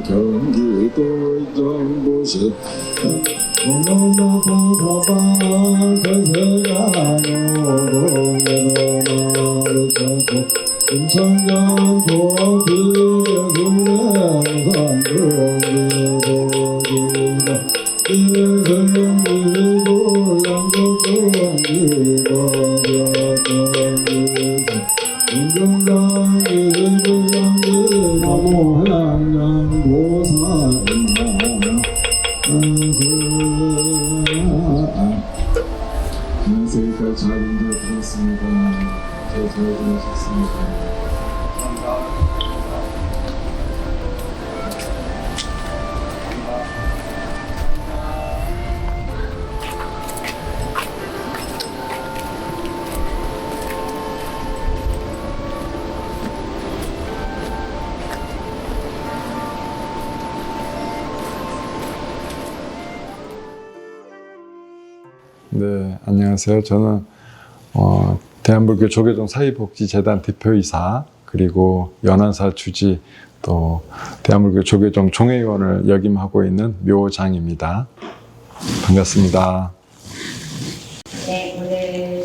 경기도 정부시 인천경 도비여 수령산동기보기나 이회성기도 양국동기보기나 인정당기불량기 나무향양보살나 안녕하세요. 잘 인도해드렸습니다. 잘 들어주셨습니다. 네, 안녕하세요. 저는 대한불교 조계종 사회복지재단 대표이사 그리고 연안사 주지 또 대한불교 조계종 종회위원을 역임하고 있는 묘장입니다. 반갑습니다. 네, 오늘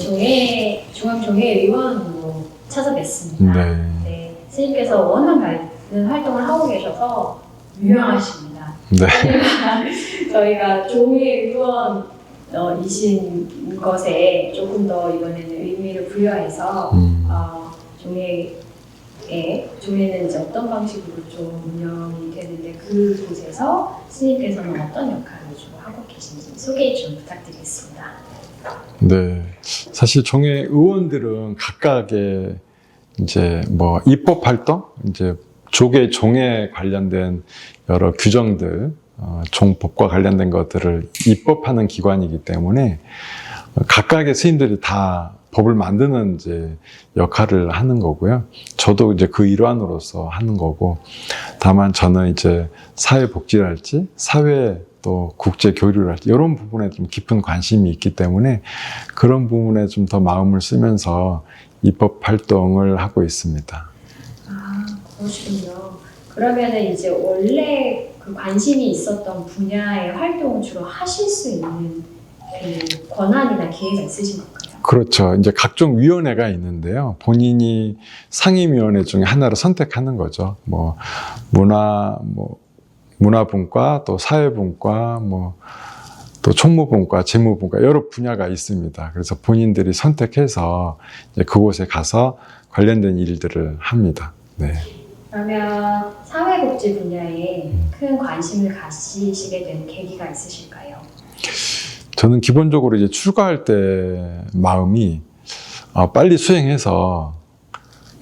중앙종회위원으로 찾아뵙습니다. 네. 스님께서 워낙 많은 활동을 하고 계셔서 유명하십니다. 네. 저희가 종회위원 이신 것에 조금 더 이번에는 의미를 부여해서 종회는 이제 어떤 방식으로 좀 운영이 되는데 그곳에서 스님께서는 어떤 역할을 좀 하고 계신지 소개 좀 부탁드리겠습니다. 네. 사실 종회 의원들은 각각의 이제 뭐 입법 활동, 이제 조계 종에 관련된 여러 규정들, 종법과 관련된 것들을 입법하는 기관이기 때문에 각각의 스님들이 다 법을 만드는 이제 역할을 하는 거고요. 저도 이제 그 일환으로서 하는 거고, 다만 저는 이제 사회복지랄지, 사회 또 국제 교류랄지 이런 부분에 좀 깊은 관심이 있기 때문에 그런 부분에 좀 더 마음을 쓰면서 입법 활동을 하고 있습니다. 아, 그러시군요. 그러면은 이제 원래 그 관심이 있었던 분야의 활동을 주로 하실 수 있는 그 권한이나 기회가 있으신 건가요? 그렇죠. 이제 각종 위원회가 있는데요. 본인이 상임위원회 중에 하나를 선택하는 거죠. 뭐 문화분과, 또 사회분과, 또 총무분과, 재무분과 여러 분야가 있습니다. 그래서 본인들이 선택해서 이제 그곳에 가서 관련된 일들을 합니다. 네. 그러면 사회복지 분야에 큰 관심을 가지시게 된 계기가 있으실까요? 저는 기본적으로 이제 출가할 때 마음이 빨리 수행해서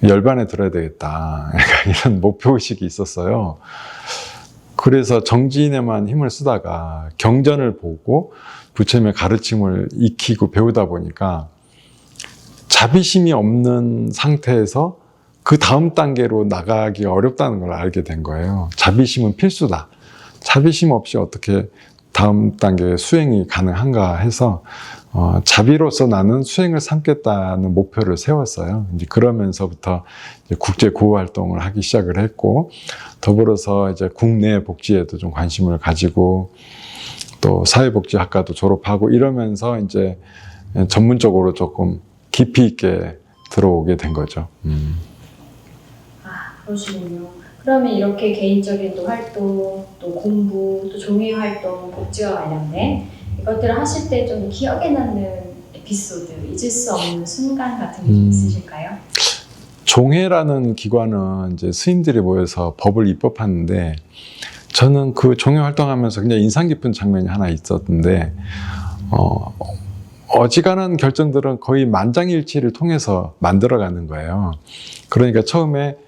열반에 들어야 되겠다. 약간 이런 목표의식이 있었어요. 그래서 정지인에만 힘을 쓰다가 경전을 보고 부처님의 가르침을 익히고 배우다 보니까 자비심이 없는 상태에서 그 다음 단계로 나가기가 어렵다는 걸 알게 된 거예요. 자비심은 필수다. 자비심 없이 어떻게 다음 단계 수행이 가능한가 해서 자비로서 나는 수행을 삼겠다는 목표를 세웠어요. 이제 그러면서부터 이제 국제 구호 활동을 하기 시작을 했고, 더불어서 이제 국내 복지에도 좀 관심을 가지고 또 사회복지학과도 졸업하고 이러면서 이제 전문적으로 조금 깊이 있게 들어오게 된 거죠. 아, 그러시군요. 그러면 이렇게 개인적인 또 활동, 또 공부, 또 종의 활동, 복지와 관련된 이것들을 하실 때 좀 기억에 남는 에피소드, 잊을 수 없는 순간 같은 게 좀 있으실까요? 종회라는 기관은 이제 스님들이 모여서 법을 입법하는데, 저는 그 종회 활동하면서 굉장히 인상 깊은 장면이 하나 있었는데, 어지간한 결정들은 거의 만장일치를 통해서 만들어가는 거예요. 그러니까 처음에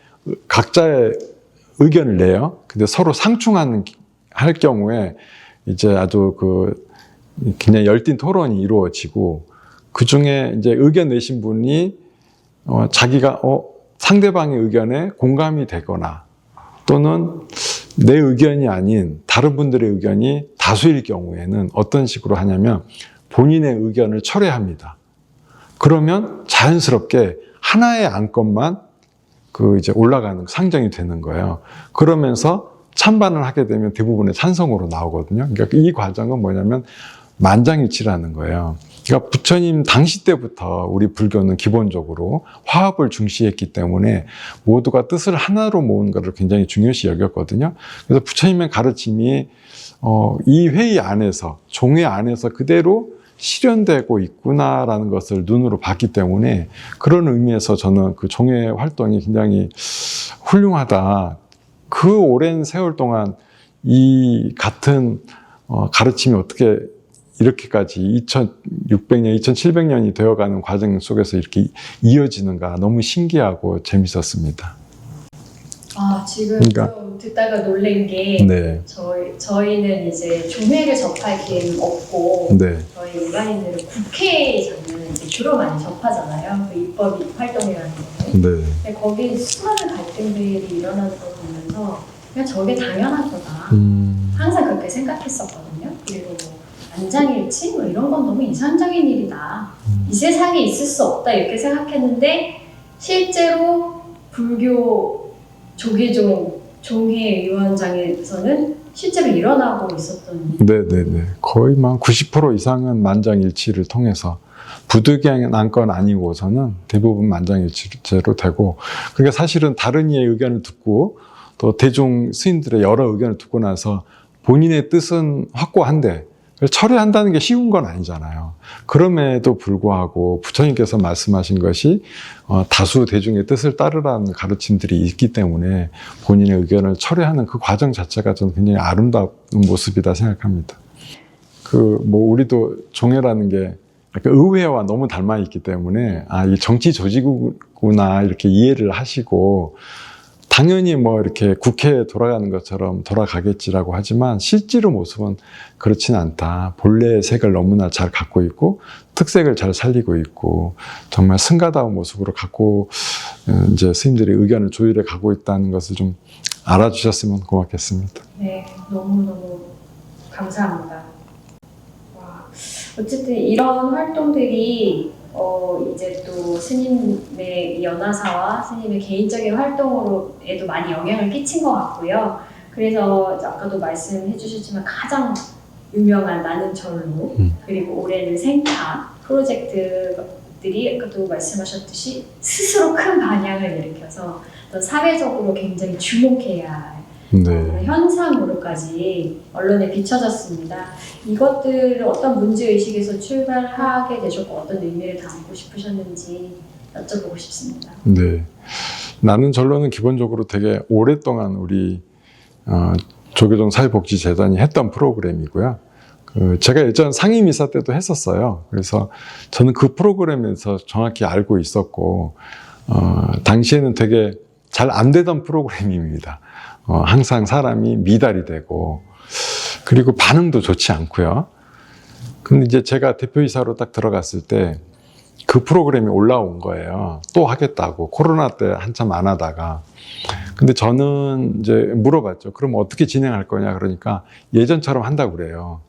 각자의 의견을 내요. 근데 서로 상충할 경우에 이제 아주 굉장히 열띤 토론이 이루어지고, 그 중에 이제 의견 내신 분이 자기가 상대방의 의견에 공감이 되거나 또는 내 의견이 아닌 다른 분들의 의견이 다수일 경우에는 어떤 식으로 하냐면 본인의 의견을 철회합니다. 그러면 자연스럽게 하나의 안건만 이제 올라가는 상정이 되는 거예요. 그러면서 찬반을 하게 되면 대부분의 찬성으로 나오거든요. 그러니까 이 과정은 뭐냐면 만장일치라는 거예요. 그러니까 부처님 당시 때부터 우리 불교는 기본적으로 화합을 중시했기 때문에 모두가 뜻을 하나로 모으는 것을 굉장히 중요시 여겼거든요. 그래서 부처님의 가르침이 이 회의 안에서, 종회 안에서 그대로 실현되고 있구나라는 것을 눈으로 봤기 때문에 그런 의미에서 저는 그 종회 활동이 굉장히 훌륭하다. 그 오랜 세월 동안 이 같은 가르침이 어떻게 이렇게까지 2600년, 2700년이 되어가는 과정 속에서 이렇게 이어지는가 너무 신기하고 재밌었습니다. 지금 그러니까, 좀 듣다가 놀란 게 네. 저희는 이제 종회를 접할 기회는 없고 네. 저희 일반인들은 국회 장면을 이제 주로 많이 접하잖아요. 그 입법 활동이라는 거는. 네. 근데 거기 수많은 갈등들이 일어나는 걸 보면서 그냥 저게 당연한 거다. 항상 그렇게 생각했었거든요. 그리고 뭐 만장일치? 뭐 이런 건 너무 이상적인 일이다. 이 세상에 있을 수 없다 이렇게 생각했는데 실제로 불교 조계종 종회위원장에서는 실제로 일어나고 있었던 네네네. 거의 만 90% 이상은 만장일치를 통해서 부득이한 안건 아니고서는 대부분 만장일치로 되고, 그러니까 사실은 다른 이의 의견을 듣고 또 대중 스님들의 여러 의견을 듣고 나서 본인의 뜻은 확고한데 철회한다는 게 쉬운 건 아니잖아요. 그럼에도 불구하고 부처님께서 말씀하신 것이 다수 대중의 뜻을 따르라는 가르침들이 있기 때문에 본인의 의견을 철회하는 그 과정 자체가 저는 굉장히 아름다운 모습이다 생각합니다. 우리도 종회라는 게 약간 의회와 너무 닮아 있기 때문에 이 정치 조직구나 이렇게 이해를 하시고, 당연히 이렇게 국회에 돌아가는 것처럼 돌아가겠지라고 하지만 실제로 모습은 그렇진 않다. 본래의 색을 너무나 잘 갖고 있고 특색을 잘 살리고 있고 정말 승가다운 모습으로 갖고 이제 스님들이 의견을 조율해 가고 있다는 것을 좀 알아주셨으면 고맙겠습니다. 네, 너무너무 감사합니다. 와, 어쨌든 이런 활동들이 이제 또 스님의 연화사와 스님의 개인적인 활동으로에도 많이 영향을 끼친 것 같고요. 그래서 아까도 말씀해 주셨지만 가장 유명한 나는 절로 그리고 올해는 생타 프로젝트들이 아까도 말씀하셨듯이 스스로 큰 반향을 일으켜서 또 사회적으로 굉장히 주목해야 할 네. 현상으로까지 언론에 비춰졌습니다. 이것들을 어떤 문제의식에서 출발하게 되셨고 어떤 의미를 담고 싶으셨는지 여쭤보고 싶습니다. 네. 나는 절로는 기본적으로 되게 오랫동안 우리 조계종 사회복지재단이 했던 프로그램이고요. 제가 예전 상임이사 때도 했었어요. 그래서 저는 그 프로그램에서 정확히 알고 있었고, 당시에는 되게 잘 안 되던 프로그램입니다. 항상 사람이 미달이 되고, 그리고 반응도 좋지 않고요. 근데 이제 제가 대표이사로 딱 들어갔을 때 그 프로그램이 올라온 거예요. 또 하겠다고. 코로나 때 한참 안 하다가. 근데 저는 이제 물어봤죠. 그럼 어떻게 진행할 거냐? 그러니까 예전처럼 한다고 그래요.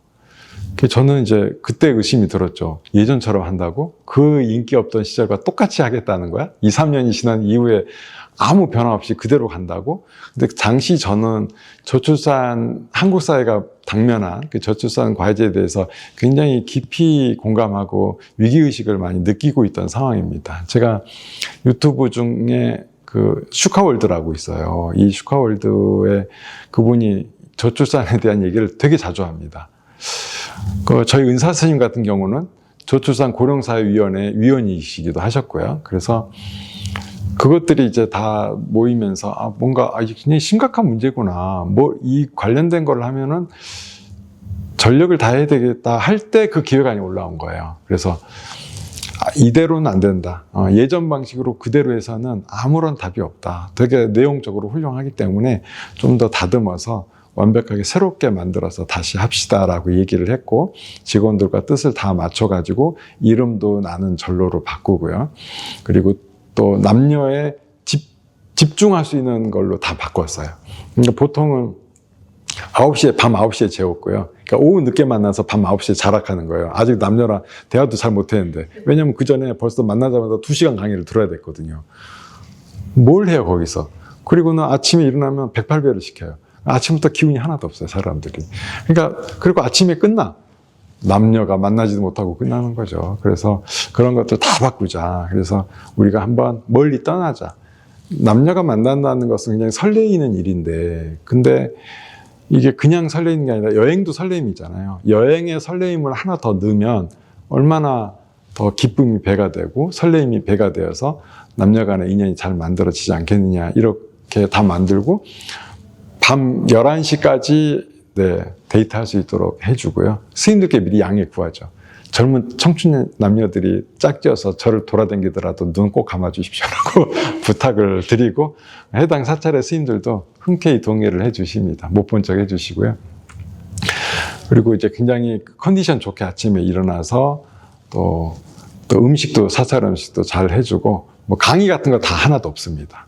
저는 이제 그때 의심이 들었죠. 예전처럼 한다고? 그 인기 없던 시절과 똑같이 하겠다는 거야? 2, 3년이 지난 이후에 아무 변화 없이 그대로 간다고? 근데 당시 저는 저출산, 한국 사회가 당면한 그 저출산 과제에 대해서 굉장히 깊이 공감하고 위기의식을 많이 느끼고 있던 상황입니다. 제가 유튜브 중에 그 슈카월드라고 있어요. 이 슈카월드에 그분이 저출산에 대한 얘기를 되게 자주 합니다. 저희 은사 스님 같은 경우는 저출산 고령사회위원회 위원이시기도 하셨고요. 그래서 그것들이 이제 다 모이면서 뭔가 굉장히 심각한 문제구나. 이 관련된 걸 하면은 전력을 다해야 되겠다 할 때 그 기획안이 올라온 거예요. 그래서 이대로는 안 된다. 예전 방식으로 그대로 해서는 아무런 답이 없다. 되게 내용적으로 훌륭하기 때문에 좀 더 다듬어서 완벽하게 새롭게 만들어서 다시 합시다라고 얘기를 했고, 직원들과 뜻을 다 맞춰가지고 이름도 나는 절로로 바꾸고요. 그리고 또 남녀에 집중할 수 있는 걸로 다 바꿨어요. 그러니까 보통은 밤 9시에 재웠고요. 그러니까 오후 늦게 만나서 밤 9시에 자락하는 거예요. 아직 남녀랑 대화도 잘 못했는데. 왜냐면 그 전에 벌써 만나자마자 2시간 강의를 들어야 됐거든요. 뭘 해요, 거기서? 그리고는 아침에 일어나면 108배를 시켜요. 아침부터 기운이 하나도 없어요, 사람들이. 그러니까, 그리고 아침에 끝나. 남녀가 만나지도 못하고 끝나는 거죠. 그래서 그런 것들 다 바꾸자. 그래서 우리가 한번 멀리 떠나자. 남녀가 만난다는 것은 굉장히 설레이는 일인데, 근데 이게 그냥 설레이는 게 아니라 여행도 설레임이잖아요. 여행의 설레임을 하나 더 넣으면 얼마나 더 기쁨이 배가 되고 설레임이 배가 되어서 남녀 간의 인연이 잘 만들어지지 않겠느냐. 이렇게 다 만들고 밤 11시까지 데이트할 수 있도록 해주고요. 스님들께 미리 양해 구하죠. 젊은 청춘 남녀들이 짝지어서 저를 돌아다니더라도 눈 꼭 감아주십시오라고 부탁을 드리고, 해당 사찰의 스님들도 흔쾌히 동의를 해주십니다. 못 본 척 해주시고요. 그리고 이제 굉장히 컨디션 좋게 아침에 일어나서 또 음식도, 사찰 음식도 잘 해주고, 뭐 강의 같은 거 다 하나도 없습니다.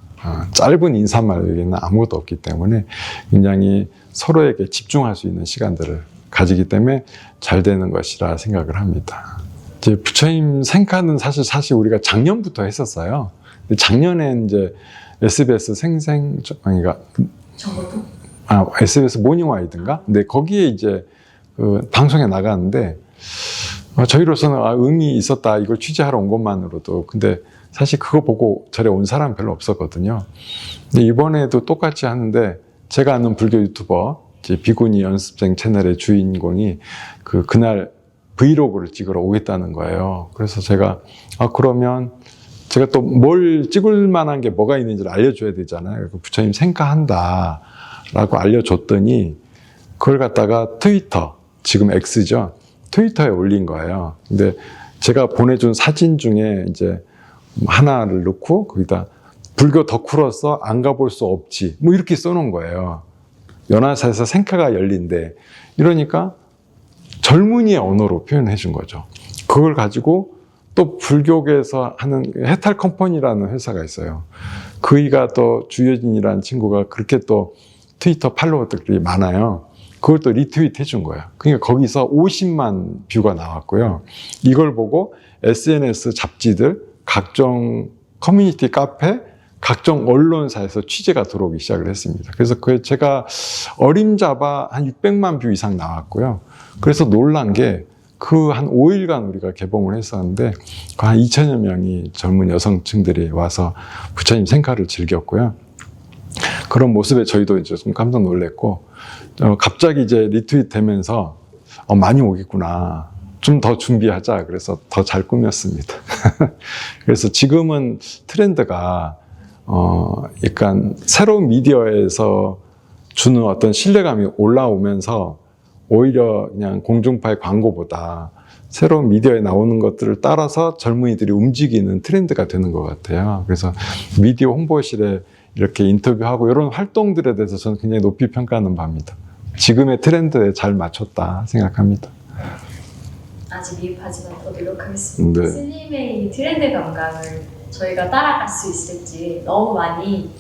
짧은 인사말 여기는 아무것도 없기 때문에 굉장히 서로에게 집중할 수 있는 시간들을 가지기 때문에 잘 되는 것이라 생각을 합니다. 이제 부처님 생카는 사실 우리가 작년부터 했었어요. 근데 작년에 이제 SBS SBS 모닝와이드인가? 근데 거기에 이제 그 방송에 나가는데 저희로서는 의미 있었다, 이걸 취재하러 온 것만으로도. 근데 사실 그거 보고 절에 온 사람 별로 없었거든요. 근데 이번에도 똑같이 하는데, 제가 아는 불교 유튜버 이제 비구니 연습생 채널의 주인공이 그날 브이로그를 찍으러 오겠다는 거예요. 그래서 제가 그러면 제가 또 뭘 찍을 만한 게 뭐가 있는지를 알려줘야 되잖아요. 부처님 생카한다 라고 알려줬더니 그걸 갖다가 트위터, 지금 X죠, 트위터에 올린 거예요. 근데 제가 보내준 사진 중에 이제 하나를 넣고 거기다 불교 덕후로서 안 가볼 수 없지, 뭐 이렇게 써놓은 거예요. 연화사에서 생카가 열린대. 이러니까 젊은이의 언어로 표현해 준 거죠. 그걸 가지고 또 불교계에서 하는 해탈 컴퍼니라는 회사가 있어요. 그이가 또 주효진이라는 친구가 그렇게 또 트위터 팔로워들이 많아요. 그걸 또 리트윗 해준 거예요. 그러니까 거기서 50만 뷰가 나왔고요. 이걸 보고 SNS 잡지들, 각종 커뮤니티 카페, 각종 언론사에서 취재가 들어오기 시작을 했습니다. 그래서 제가 어림잡아 한 600만 뷰 이상 나왔고요. 그래서 놀란 게 그 한 5일간 우리가 개봉을 했었는데 그 한 2천여 명이 젊은 여성층들이 와서 부처님 생카를 즐겼고요. 그런 모습에 저희도 이제 좀 깜짝 놀랐고, 갑자기 이제 리트윗 되면서 많이 오겠구나, 좀 더 준비하자, 그래서 더 잘 꾸몄습니다. 그래서 지금은 트렌드가 약간 새로운 미디어에서 주는 어떤 신뢰감이 올라오면서 오히려 그냥 공중파의 광고보다 새로운 미디어에 나오는 것들을 따라서 젊은이들이 움직이는 트렌드가 되는 것 같아요. 그래서 미디어 홍보실에 이렇게 인터뷰하고 이런 활동들에 대해서 저는 굉장히 높이 평가하는 바입니다. 지금의 트렌드에 잘 맞췄다 생각합니다. 아직 미흡하지만 더 노력하겠습니다. 네. 스님의 이 트렌드 감각을 저희가 따라갈 수 있을지 너무 많이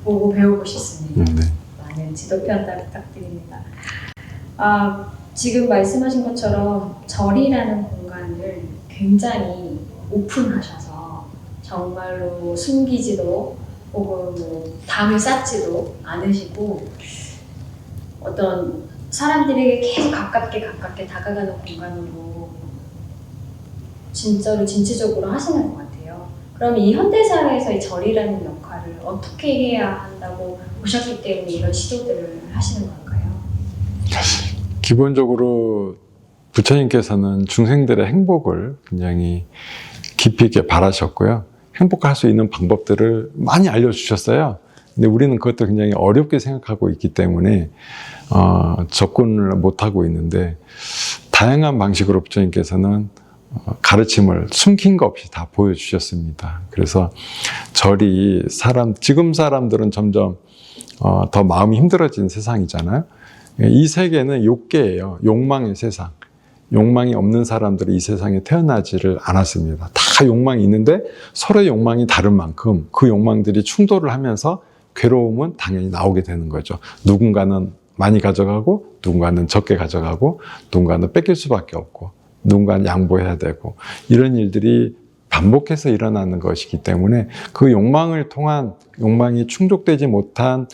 보고 배우고 싶습니다. 네. 많은 지도 편달 부탁드립니다. 지금 말씀하신 것처럼 절이라는 공간을 굉장히 오픈하셔서 정말로 숨기지도 혹은 뭐 담을 쌓지도 않으시고 어떤 사람들에게 계속 가깝게 다가가는 공간으로 진짜로 진취적으로 하시는 것 같아요. 그럼 이 현대사회에서 이 절이라는 역할을 어떻게 해야 한다고 보셨기 때문에 이런 시도들을 하시는 걸까요? 기본적으로 부처님께서는 중생들의 행복을 굉장히 깊이 있게 바라셨고요. 행복할 수 있는 방법들을 많이 알려주셨어요. 근데 우리는 그것도 굉장히 어렵게 생각하고 있기 때문에 접근을 못하고 있는데, 다양한 방식으로 부처님께서는 가르침을 숨긴 거 없이 다 보여주셨습니다. 그래서 절이 지금 사람들은 점점 더 마음이 힘들어진 세상이잖아요. 이 세계는 욕계예요. 욕망의 세상. 욕망이 없는 사람들이 이 세상에 태어나지를 않았습니다. 다 욕망이 있는데 서로의 욕망이 다른 만큼 그 욕망들이 충돌을 하면서 괴로움은 당연히 나오게 되는 거죠. 누군가는 많이 가져가고 누군가는 적게 가져가고 누군가는 뺏길 수밖에 없고 누군가는 양보해야 되고 이런 일들이 반복해서 일어나는 것이기 때문에 그 욕망이 충족되지 못한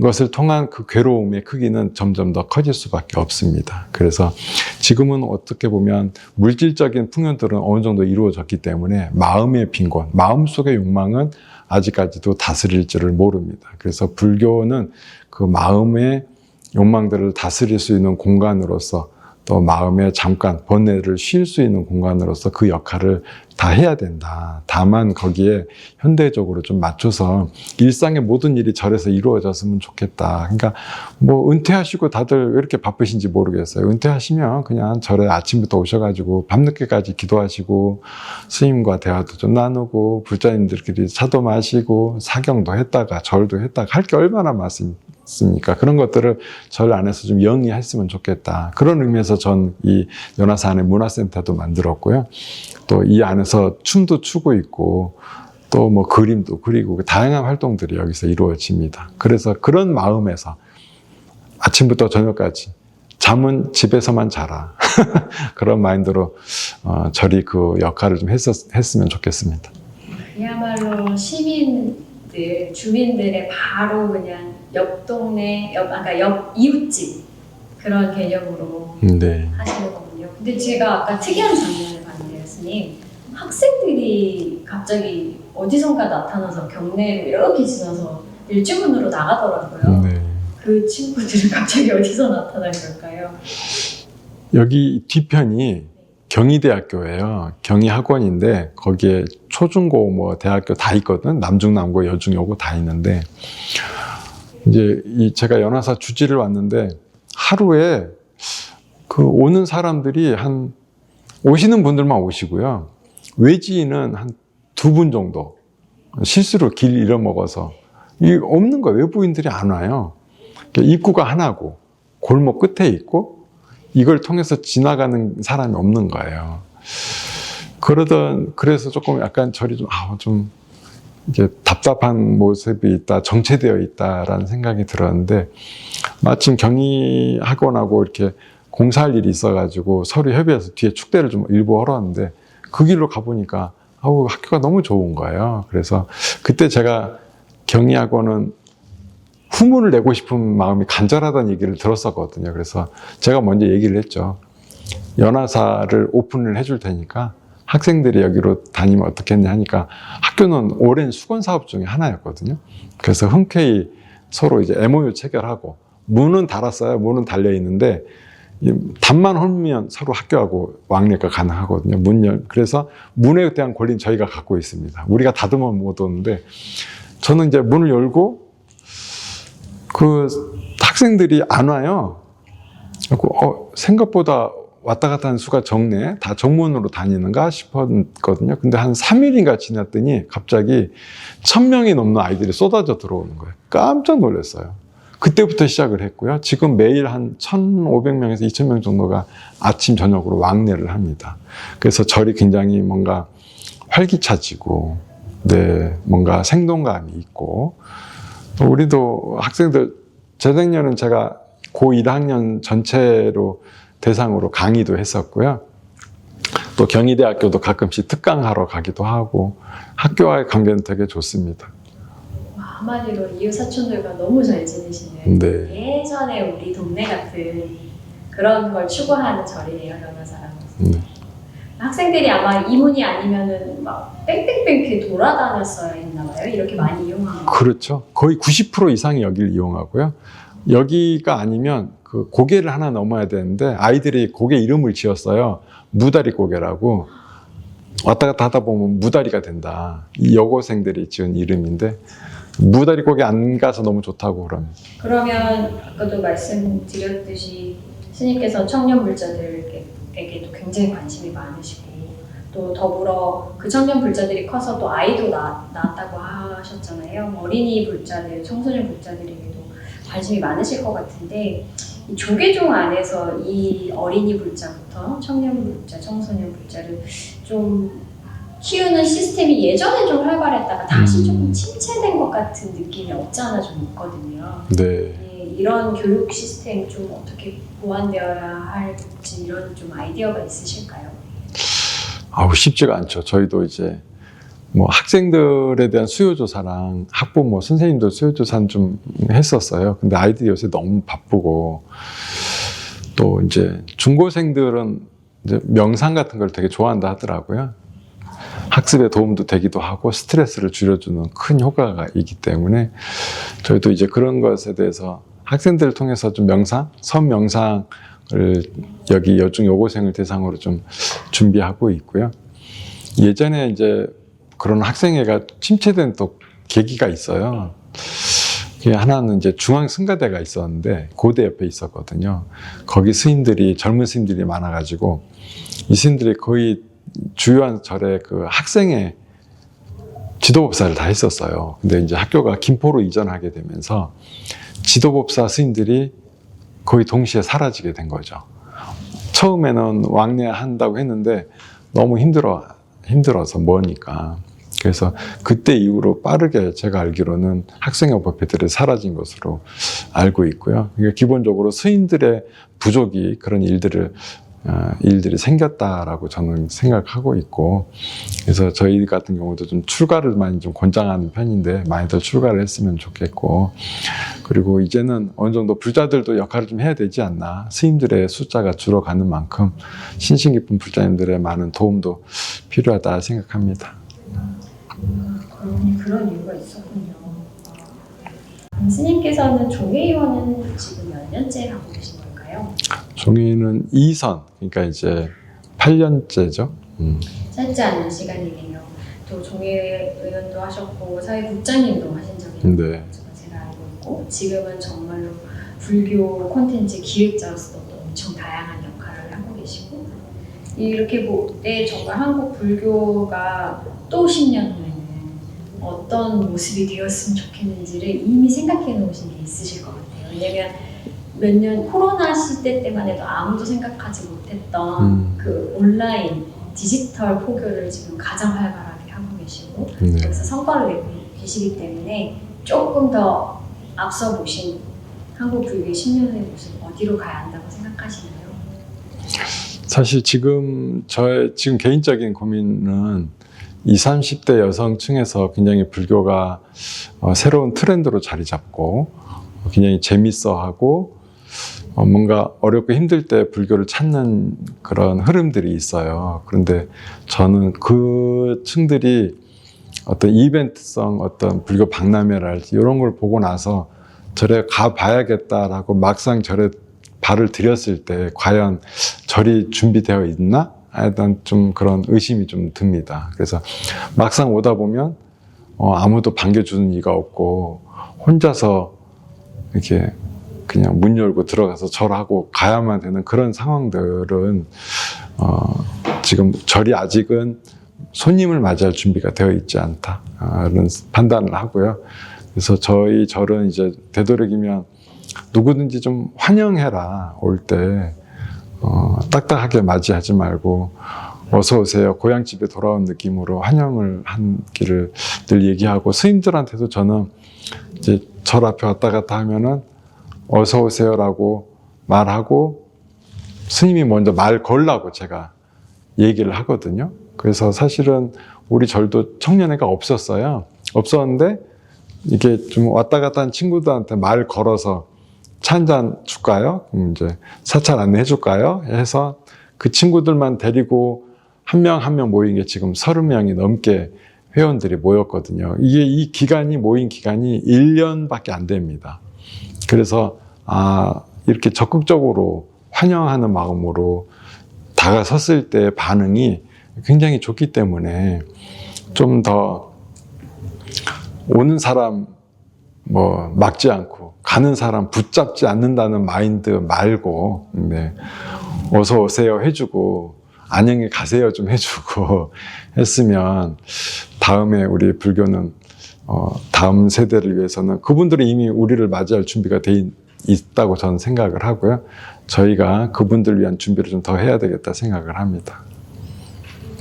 것을 통한 그 괴로움의 크기는 점점 더 커질 수밖에 없습니다. 그래서 지금은 어떻게 보면 물질적인 풍요들은 어느 정도 이루어졌기 때문에 마음의 빈곤, 마음속의 욕망은 아직까지도 다스릴 줄을 모릅니다. 그래서 불교는 그 마음의 욕망들을 다스릴 수 있는 공간으로서 또 마음에 잠깐 번뇌를 쉴 수 있는 공간으로서 그 역할을 다 해야 된다. 다만 거기에 현대적으로 좀 맞춰서 일상의 모든 일이 절에서 이루어졌으면 좋겠다. 그러니까 뭐 은퇴하시고 다들 왜 이렇게 바쁘신지 모르겠어요. 은퇴하시면 그냥 절에 아침부터 오셔가지고 밤늦게까지 기도하시고 스님과 대화도 좀 나누고 불자님들끼리 차도 마시고 사경도 했다가 절도 했다가 할 게 얼마나 많습니까? 그런 것들을 절 안에서 좀 영위했으면 좋겠다. 그런 의미에서 전 이 연화사 안에 문화센터도 만들었고요. 또 이 안에서 춤도 추고 있고 또 뭐 그림도 그리고 다양한 활동들이 여기서 이루어집니다. 그래서 그런 마음에서 아침부터 저녁까지 잠은 집에서만 자라. 그런 마인드로 절이 그 역할을 좀 했으면 좋겠습니다. 그야말로 시민들, 주민들의 바로 그냥 옆 동네, 옆 이웃집 그런 개념으로 네. 하시는 거군요. 근데 제가 아까 특이한 장면을 봤는데요, 스님. 학생들이 갑자기 어디선가 나타나서 경내로 이렇게 지나서 일주문으로 나가더라고요. 네. 그 친구들은 갑자기 어디서 나타난 걸까요? 여기 뒤편이 경희대학교예요. 경희학원인데 거기에 초중고 뭐 대학교 다 있거든. 남중남고 여중여고 다 있는데 이제 제가 연화사 주지를 왔는데 하루에 그 오는 사람들이 오시는 분들만 오시고요. 외지인은 한 2분 정도 실수로 길 잃어먹어서 없는 거예요. 외부인들이 안 와요. 입구가 하나고 골목 끝에 있고 이걸 통해서 지나가는 사람이 없는 거예요. 그래서 조금 약간 절이 좀 이게 답답한 모습이 있다, 정체되어 있다라는 생각이 들었는데 마침 경희학원하고 이렇게 공사할 일이 있어가지고 서로 협의해서 뒤에 축대를 좀 일부 헐었는데 그 길로 가보니까 학교가 너무 좋은 거예요. 그래서 그때 제가 경희학원은 후문을 내고 싶은 마음이 간절하다는 얘기를 들었었거든요. 그래서 제가 먼저 얘기를 했죠. 연화사를 오픈을 해줄 테니까 학생들이 여기로 다니면 어떻겠냐 하니까 학교는 오랜 수건 사업 중에 하나였거든요. 그래서 흔쾌히 서로 이제 MOU 체결하고 문은 달았어요. 문은 달려 있는데 답만 헐면 서로 학교하고 왕래가 가능하거든요. 그래서 문에 대한 권리는 저희가 갖고 있습니다. 우리가 닫으면 못 오는데 저는 이제 문을 열고 그 학생들이 안 와요. 생각보다 왔다 갔다 하는 수가 적네. 다 정문으로 다니는가 싶었거든요. 근데 한 3일인가 지났더니 갑자기 1000명이 넘는 아이들이 쏟아져 들어오는 거예요. 깜짝 놀랐어요. 그때부터 시작을 했고요. 지금 매일 한 1500명에서 2000명 정도가 아침, 저녁으로 왕래를 합니다. 그래서 절이 굉장히 뭔가 활기차지고, 네, 뭔가 생동감이 있고, 또 우리도 학생들, 재작년은 제가 고1 학년 전체로 대상으로 강의도 했었고요. 또 경희대학교도 가끔씩 특강하러 가기도 하고, 학교와의 관계는 되게 좋습니다. 한마디로 이웃 사촌들과 너무 잘 지내시는 네. 예전에 우리 동네 같은 그런 걸 추구하는 절이네요, 연화사라고. 학생들이 아마 이문이 아니면은 막 뺑뺑뺑 이렇게 돌아다녔어야 했나 봐요. 이렇게 많이 이용하는. 그렇죠. 거의 90% 이상이 여기를 이용하고요. 여기가 아니면 그 고개를 하나 넘어야 되는데 아이들이 고개 이름을 지었어요. 무다리 고개라고. 왔다 갔다 하다 보면 무다리가 된다. 이 여고생들이 지은 이름인데 무다리 고개 안 가서 너무 좋다고 그럽니다. 그러면 아까도 말씀드렸듯이 스님께서 청년 불자들에게도 굉장히 관심이 많으시고 또 더불어 그 청년 불자들이 커서 또 아이도 낳았다고 하셨잖아요. 어린이 불자들, 청소년 불자들에게도 관심이 많으실 것 같은데 이 조계종 안에서 이 어린이 불자부터 청년 불자, 청소년 불자를 좀 키우는 시스템이 예전에 좀 활발했다가 다시 조금 침체된 것 같은 느낌이 없지 않아 좀 있거든요. 네. 이런 교육 시스템 좀 어떻게 보완되어야 할지 이런 좀 아이디어가 있으실까요? 아우, 쉽지가 않죠. 저희도 이제 뭐 학생들에 대한 수요조사랑 학부모, 선생님들 수요조사는 좀 했었어요. 근데 아이들이 요새 너무 바쁘고, 또 이제 중고생들은 이제 명상 같은 걸 되게 좋아한다 하더라고요. 학습에 도움도 되기도 하고 스트레스를 줄여주는 큰 효과가 있기 때문에 저희도 이제 그런 것에 대해서 학생들을 통해서 좀 명상, 선명상을 여기 여중 여고생을 대상으로 좀 준비하고 있고요. 예전에 이제 그런 학생회가 침체된 또 계기가 있어요. 그게 하나는 이제 중앙승가대가 있었는데 고대 옆에 있었거든요. 거기 스님들이, 젊은 스님들이 많아가지고 이 스님들이 거의 주요한 절에 그 학생회 지도법사를 다 했었어요. 근데 이제 학교가 김포로 이전하게 되면서 지도법사 스님들이 거의 동시에 사라지게 된 거죠. 처음에는 왕래한다고 했는데 너무 힘들어서 머니까. 그래서 그때 이후로 빠르게 제가 알기로는 학생회 법회들이 사라진 것으로 알고 있고요. 그러니까 기본적으로 스님들의 부족이 그런 일들이 생겼다라고 저는 생각하고 있고, 그래서 저희 같은 경우도 좀 출가를 많이 좀 권장하는 편인데 많이들 출가를 했으면 좋겠고, 그리고 이제는 어느 정도 불자들도 역할을 좀 해야 되지 않나. 스님들의 숫자가 줄어가는 만큼 신심 깊은 불자님들의 많은 도움도 필요하다 생각합니다. 그런 이유가 있었군요. 스님께서는 종회의원은 지금 몇 년째 하고 계신 걸까요? 종회는 2선, 그러니까 이제 8년째죠. 짧지 않은 시간이네요. 또 종회의원도 하셨고 사회국장님도 하신 적이 있는 네. 제가 알고 있고, 지금은 정말로 불교 콘텐츠 기획자로서도 엄청 다양한 역할을 하고 계시고, 이렇게 볼 때 정말 한국 불교가 또 10년 후에는 어떤 모습이 되었으면 좋겠는지를 이미 생각해 놓으신 게 있으실 것 같아요. 왜냐면 몇 년 코로나 시대 때만 해도 아무도 생각하지 못했던 그 온라인 디지털 포교를 지금 가장 활발하게 하고 계시고, 네. 그래서 성과를 내고 계시기 때문에 조금 더 앞서 보신 한국 불교의 10년의 모습 어디로 가야 한다고 생각하시나요? 사실 지금 저의 지금 개인적인 고민은 20, 30대 여성층에서 굉장히 불교가 새로운 트렌드로 자리 잡고 굉장히 재밌어하고 뭔가 어렵고 힘들 때 불교를 찾는 그런 흐름들이 있어요. 그런데 저는 그 층들이 어떤 이벤트성, 어떤 불교 박람회랄지 이런 걸 보고 나서 절에 가봐야겠다라고 막상 절에 발을 들였을 때 과연 절이 준비되어 있나? 일단 좀 그런 의심이 좀 듭니다. 그래서 막상 오다 보면 아무도 반겨주는 이가 없고 혼자서 이렇게 그냥 문 열고 들어가서 절하고 가야만 되는 그런 상황들은 지금 절이 아직은 손님을 맞이할 준비가 되어 있지 않다는 판단을 하고요. 그래서 저희 절은 이제 되도록이면 누구든지 좀 환영해라. 올 때 딱딱하게 맞이하지 말고 어서 오세요. 고향집에 돌아온 느낌으로 환영을 하기를 늘 얘기하고, 스님들한테도 저는 이제 절 앞에 왔다 갔다 하면은 어서 오세요라고 말하고 스님이 먼저 말 걸라고 제가 얘기를 하거든요. 그래서 사실은 우리 절도 청년회가 없었는데 이게 좀 왔다 갔다 한 친구들한테 말 걸어서 차 한잔 줄까요? 이제 사찰 안내해 줄까요? 해서 그 친구들만 데리고 한 명 한 명 모인 게 지금 30명이 넘게 회원들이 모였거든요. 이게 이 기간이 모인 기간이 1년밖에 안 됩니다. 그래서 이렇게 적극적으로 환영하는 마음으로 다가섰을 때 반응이 굉장히 좋기 때문에 좀 더 오는 사람 막지 않고 가는 사람 붙잡지 않는다는 마인드 말고, 네, 어서 오세요 해주고 안녕히 가세요 좀 해주고 했으면 다음에 우리 불교는 다음 세대를 위해서는 그분들이 이미 우리를 맞이할 준비가 돼 있다고 저는 생각을 하고요. 저희가 그분들 위한 준비를 좀 더 해야 되겠다 생각을 합니다.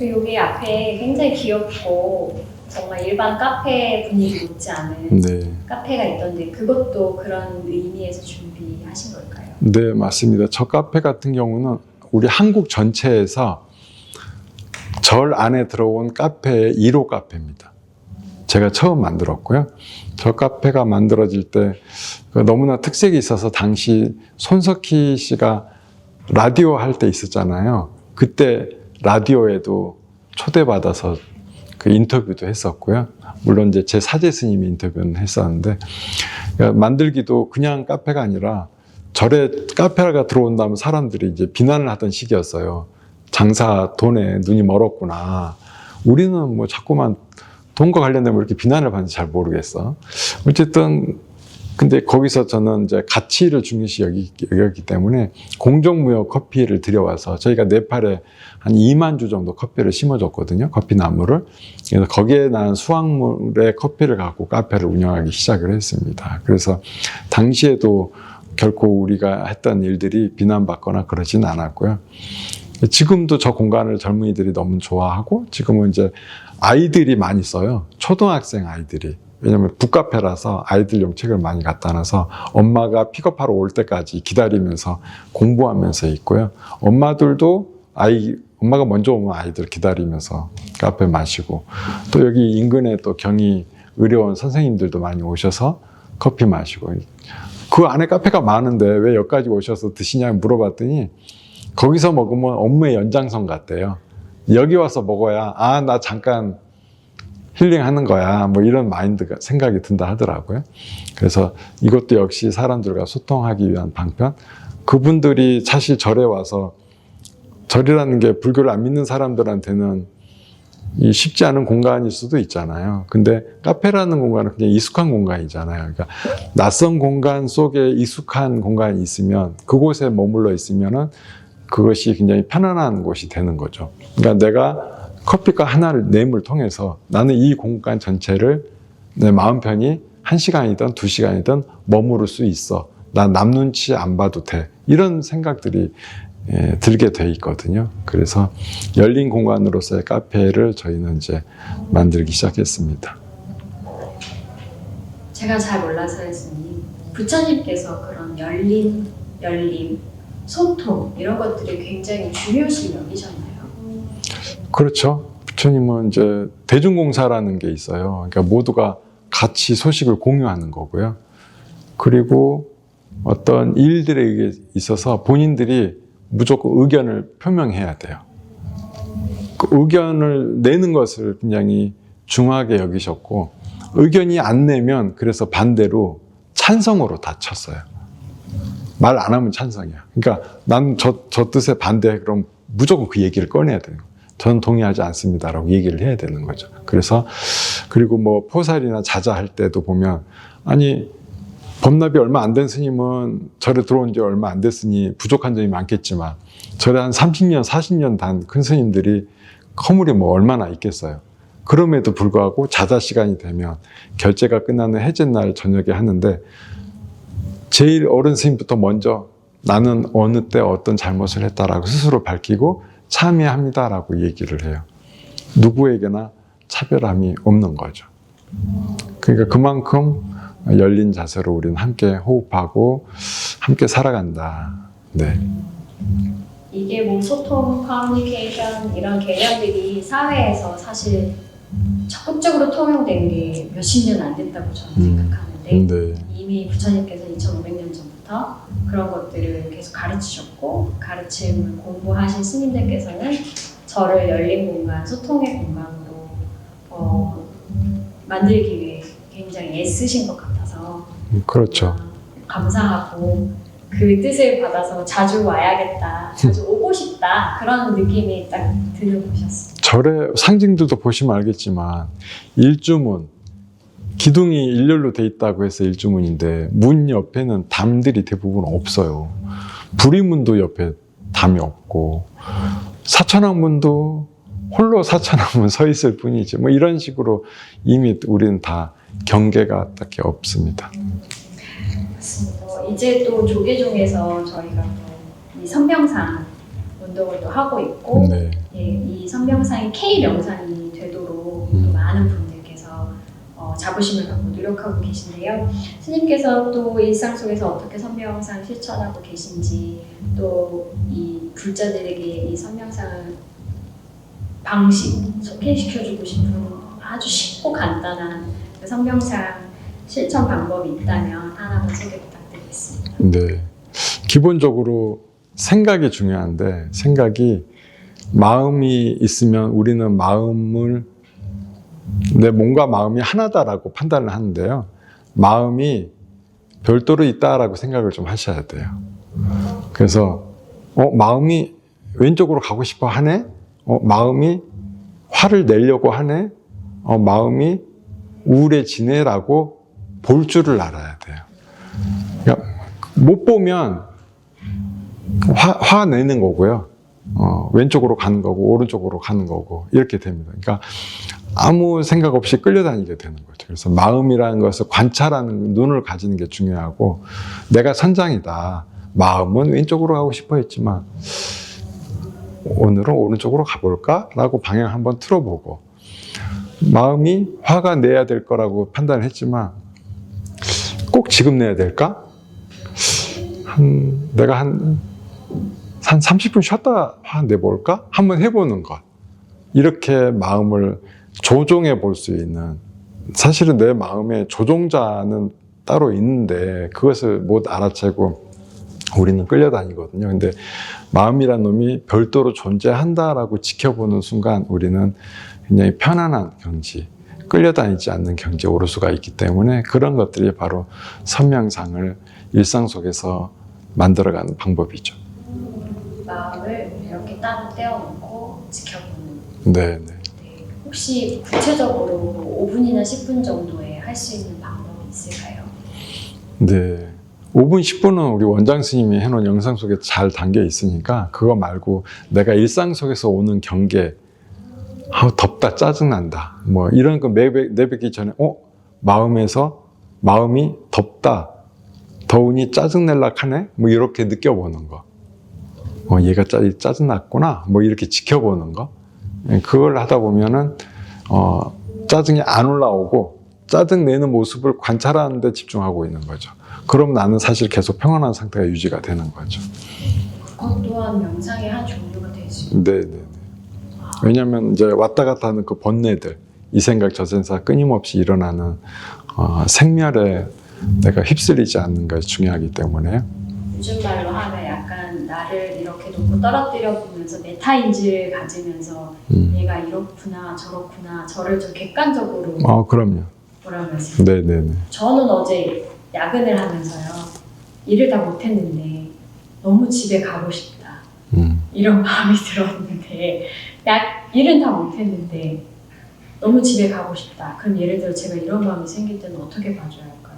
여기 앞에 굉장히 귀엽고 정말 일반 카페 분위기 못지 않은 네. 카페가 있던데 그것도 그런 의미에서 준비하신 걸까요? 네, 맞습니다. 저 카페 같은 경우는 우리 한국 전체에서 절 안에 들어온 카페의 1호 카페입니다. 제가 처음 만들었고요. 저 카페가 만들어질 때 너무나 특색이 있어서 당시 손석희 씨가 라디오 할 때 있었잖아요. 그때 라디오에도 초대받아서 그 인터뷰도 했었고요. 물론 이제 제 사제 스님이 인터뷰는 했었는데, 그러니까 만들기도 그냥 카페가 아니라 절에 카페가 들어온다면 사람들이 이제 비난을 하던 시기였어요. 장사 돈에 눈이 멀었구나. 우리는 뭐 자꾸만 돈과 관련되면 이렇게 비난을 받는지 잘 모르겠어. 어쨌든 근데 거기서 저는 이제 가치를 중요시 여겼기 때문에 공정무역 커피를 들여와서 저희가 네팔에 한 2만 주 정도 커피를 심어줬거든요. 커피 나무를. 그래서 거기에 난 수확물의 커피를 갖고 카페를 운영하기 시작을 했습니다. 그래서 당시에도 결코 우리가 했던 일들이 비난받거나 그러진 않았고요. 지금도 저 공간을 젊은이들이 너무 좋아하고 지금은 이제 아이들이 많이 써요. 초등학생 아이들이. 왜냐면 북카페라서 아이들용 책을 많이 갖다 놔서 엄마가 픽업하러 올 때까지 기다리면서 공부하면서 있고요. 엄마들도 엄마가 먼저 오면 아이들 기다리면서 카페 마시고 또 여기 인근에 또 경희 의료원 선생님들도 많이 오셔서 커피 마시고 그 안에 카페가 많은데 왜 여기까지 오셔서 드시냐고 물어봤더니 거기서 먹으면 업무의 연장선 같대요. 여기 와서 먹어야 나 잠깐 힐링하는 거야 뭐 이런 마인드가 생각이 든다 하더라고요. 그래서 이것도 역시 사람들과 소통하기 위한 방편. 그분들이 사실 절에 와서 절이라는 게 불교를 안 믿는 사람들한테는 이 쉽지 않은 공간일 수도 있잖아요. 근데 카페라는 공간은 그냥 익숙한 공간이잖아요. 그러니까 낯선 공간 속에 익숙한 공간이 있으면 그곳에 머물러 있으면은 그것이 굉장히 편안한 곳이 되는 거죠. 그러니까 내가 커피컵 하나를 내음을 통해서 나는 이 공간 전체를 내 마음 편히 1시간이든 2시간이든 머무를 수 있어. 난 남 눈치 안 봐도 돼. 이런 생각들이 들게 돼 있거든요. 그래서 열린 공간으로서의 카페를 저희는 이제 만들기 시작했습니다. 제가 잘 몰라서요, 스님. 부처님께서 그런 열림, 소통 이런 것들이 굉장히 중요시 여기셨나요? 그렇죠. 부처님은 이제 대중공사라는 게 있어요. 그러니까 모두가 같이 소식을 공유하는 거고요. 그리고 어떤 일들에 있어서 본인들이 무조건 의견을 표명해야 돼요. 그 의견을 내는 것을 굉장히 중하게 여기셨고 의견이 안 내면 그래서 반대로 찬성으로 다 쳤어요. 말 안 하면 찬성이야. 그러니까 난 저 뜻에 반대해. 그럼 무조건 그 얘기를 꺼내야 되는 거예요. 저는 동의하지 않습니다라고 얘기를 해야 되는 거죠. 그래서 그리고 뭐 포살이나 자자할 때도 보면 아니 법납이 얼마 안 된 스님은 절에 들어온 지 얼마 안 됐으니 부족한 점이 많겠지만 절에 한 30년, 40년 단 큰 스님들이 허물이 뭐 얼마나 있겠어요. 그럼에도 불구하고 자자 시간이 되면 결제가 끝나는 해제날 저녁에 하는데 제일 어른 스님부터 먼저 나는 어느 때 어떤 잘못을 했다라고 스스로 밝히고 참여합니다라고 얘기를 해요. 누구에게나 차별함이 없는 거죠. 그러니까 그만큼 열린 자세로 우리는 함께 호흡하고 함께 살아간다. 네. 이게 뭐 소통, 커뮤니케이션 이런 개념들이 사회에서 사실 적극적으로 통용된 게 몇십 년 안 됐다고 저는 생각하는데 네. 이미 부처님께서 2500년 전부터 그런 것들을 계속 가르치셨고 가르침을 공부하신 스님들께서는 저를 열린 공간, 소통의 공간으로 만들기 위해 굉장히 애쓰신 것 같아서 그렇죠. 감사하고 그 뜻을 받아서 자주 와야겠다, 자주 오고 싶다 그런 느낌이 딱 드는 곳이었어요. 절의 상징들도 보시면 알겠지만 일주문, 기둥이 일렬로 돼 있다고 해서 일주문인데 문 옆에는 담들이 대부분 없어요. 부리문도 옆에 담이 없고 사천왕문도 홀로 사천왕문 서 있을 뿐이지 뭐 이런 식으로 이미 우리는 다 경계가 딱히 없습니다. 맞습니다. 이제 또 조계종에서 저희가 이 선명상 운동을 또 하고 있고 네. 예, 이 선명상이 K 명상이 되도록 또 많은 분들께 자부심을 갖고 노력하고 계신데요. 스님께서 또 일상 속에서 어떻게 선명상 실천하고 계신지, 또 이 불자들에게 이 선명상 방식 소개시켜주고 싶은 아주 쉽고 간단한 그 선명상 실천 방법이 있다면 하나만 소개 부탁드리겠습니다. 네. 기본적으로 생각이 중요한데, 생각이 마음이 있으면 우리는 마음을 내 몸과 마음이 하나다라고 판단을 하는데요. 마음이 별도로 있다라고 생각을 좀 하셔야 돼요. 그래서 마음이 왼쪽으로 가고 싶어 하네? 마음이 화를 내려고 하네? 마음이 우울해지네라고 볼 줄을 알아야 돼요. 그러니까 못 보면 화 내는 거고요. 왼쪽으로 가는 거고 오른쪽으로 가는 거고 이렇게 됩니다. 그러니까 아무 생각 없이 끌려다니게 되는 거죠. 그래서 마음이라는 것을 관찰하는 눈을 가지는 게 중요하고, 내가 선장이다. 마음은 왼쪽으로 가고 싶어 했지만 오늘은 오른쪽으로 가볼까? 라고 방향 한번 틀어보고, 마음이 화가 내야 될 거라고 판단을 했지만 꼭 지금 내야 될까? 내가 한 30분 쉬었다 화 내볼까? 한번 해보는 것. 이렇게 마음을 조종해 볼 수 있는, 사실은 내 마음의 조종자는 따로 있는데 그것을 못 알아채고 우리는 끌려다니거든요. 근데 마음이란 놈이 별도로 존재한다라고 지켜보는 순간 우리는 굉장히 편안한 경지, 끌려다니지 않는 경지에 오를 수가 있기 때문에 그런 것들이 바로 선명상을 일상 속에서 만들어가는 방법이죠. 마음을 이렇게 따로 떼어놓고 지켜보는. 네. 혹시 구체적으로 5분이나 10분 정도에 할 수 있는 방법이 있을까요? 네. 5분, 10분은 우리 원장 스님이 해놓은 영상 속에 잘 담겨 있으니까 그거 말고 내가 일상 속에서 오는 경계, 덥다, 짜증난다, 뭐 이런 거 내뱉기 전에 마음이 덥다, 더우니 짜증낼라 하네? 뭐 이렇게 느껴보는 거. 얘가 짜증났구나. 뭐 이렇게 지켜보는 거. 그걸 하다 보면은 짜증이 안 올라오고 짜증내는 모습을 관찰하는 데 집중하고 있는 거죠. 그럼 나는 사실 계속 평안한 상태가 유지가 되는 거죠. 그것 또한 명상의 한 종류가 될 수 있는. 네. 왜냐하면 이제 왔다 갔다 하는 그 번뇌들, 이 생각 저 생각 끊임없이 일어나는 생멸에 내가 휩쓸리지 않는 것이 중요하기 때문에요. 요즘 말로 하면 약간 나를 이렇게 놓고 떨어뜨려 보면서 메타인지를 가지면서 얘가 이렇구나 저렇구나, 저를 좀 객관적으로 그럼요. 보라면서. 네네네. 저는 어제 야근을 하면서요, 일을 다 못했는데 너무 집에 가고 싶다 이런 마음이 들었는데, 일은 다 못했는데 너무 집에 가고 싶다. 그럼 예를 들어 제가 이런 마음이 생길 때는 어떻게 봐줘야 할까요?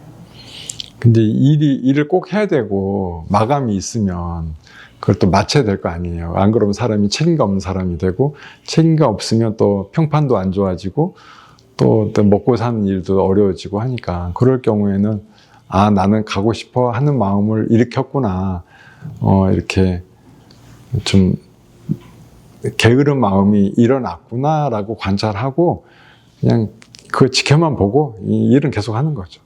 근데 일을 꼭 해야 되고 마감이 있으면 그걸 또 맞춰야 될 거 아니에요. 안 그러면 사람이 책임감 없는 사람이 되고, 책임감 없으면 또 평판도 안 좋아지고 또 먹고 사는 일도 어려워지고 하니까, 그럴 경우에는 나는 가고 싶어 하는 마음을 일으켰구나, 이렇게 좀 게으른 마음이 일어났구나 라고 관찰하고 그냥 그거 지켜만 보고 이 일은 계속 하는 거죠.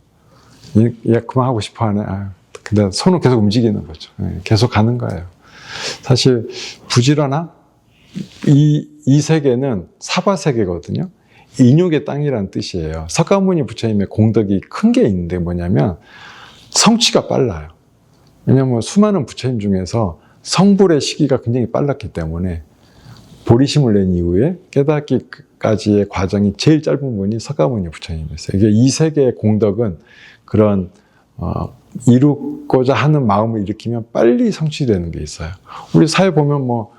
그만하고 싶어 하네. 근데 손은 계속 움직이는 거죠. 계속 가는 거예요. 사실 부지런함, 이 세계는 사바세계거든요. 인욕의 땅이라는 뜻이에요. 석가모니 부처님의 공덕이 큰 게 있는데 뭐냐면 성취가 빨라요. 왜냐하면 수많은 부처님 중에서 성불의 시기가 굉장히 빨랐기 때문에 보리심을 낸 이후에 깨닫기까지의 과정이 제일 짧은 분이 석가모니 부처님이었어요. 이게 이 세계의 공덕은 그런 이루고자 하는 마음을 일으키면 빨리 성취되는 게 있어요. 우리 사회 보면 뭐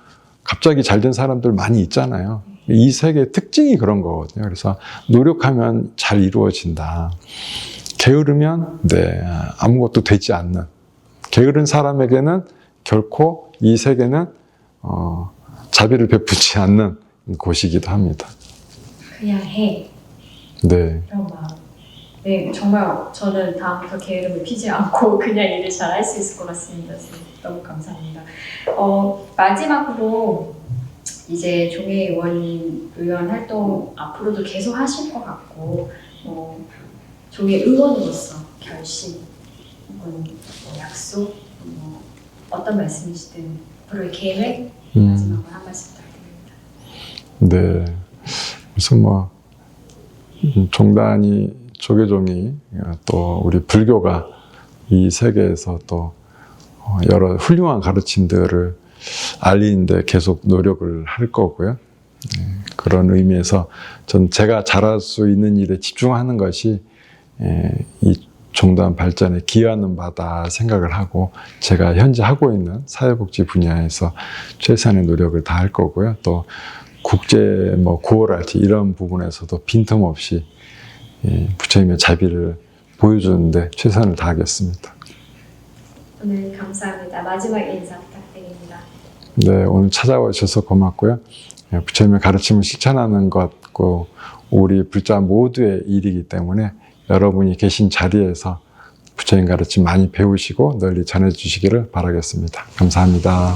갑자기 잘된 사람들 많이 있잖아요. 이 세계의 특징이 그런 거거든요. 그래서 노력하면 잘 이루어진다. 게으르면 아무것도 되지 않는, 게으른 사람에게는 결코 이 세계는 자비를 베푸지 않는 곳이기도 합니다. 그냥 해. 네. 이런 마음. 네, 정말 저는 다음부터 게으름을 피지 않고 그냥 일을 잘 할 수 있을 것 같습니다. 너무 감사합니다. 마지막으로 이제 종혜 의원 활동 앞으로도 계속 하실 것 같고, 종의 의원으로서 결심, 혹은 뭐 약속, 뭐 어떤 말씀이시든 앞으로의 계획 마지막으로 한 말씀 부탁드립니다. 네. 무슨 뭐 종단이 조계종이 또 우리 불교가 이 세계에서 또 여러 훌륭한 가르침들을 알리는데 계속 노력을 할 거고요. 그런 의미에서 전 제가 잘할 수 있는 일에 집중하는 것이 이 종단 발전에 기여하는 바다 생각을 하고 제가 현재 하고 있는 사회복지 분야에서 최선의 노력을 다할 거고요. 또 국제 뭐 구호랄지 이런 부분에서도 빈틈없이 부처님의 자비를 보여주는데 최선을 다하겠습니다. 오늘 감사합니다. 마지막 인사 부탁드립니다. 네, 오늘 찾아와 주셔서 고맙고요. 부처님의 가르침을 실천하는 것고 우리 불자 모두의 일이기 때문에 여러분이 계신 자리에서 부처님 가르침 많이 배우시고 널리 전해 주시기를 바라겠습니다. 감사합니다.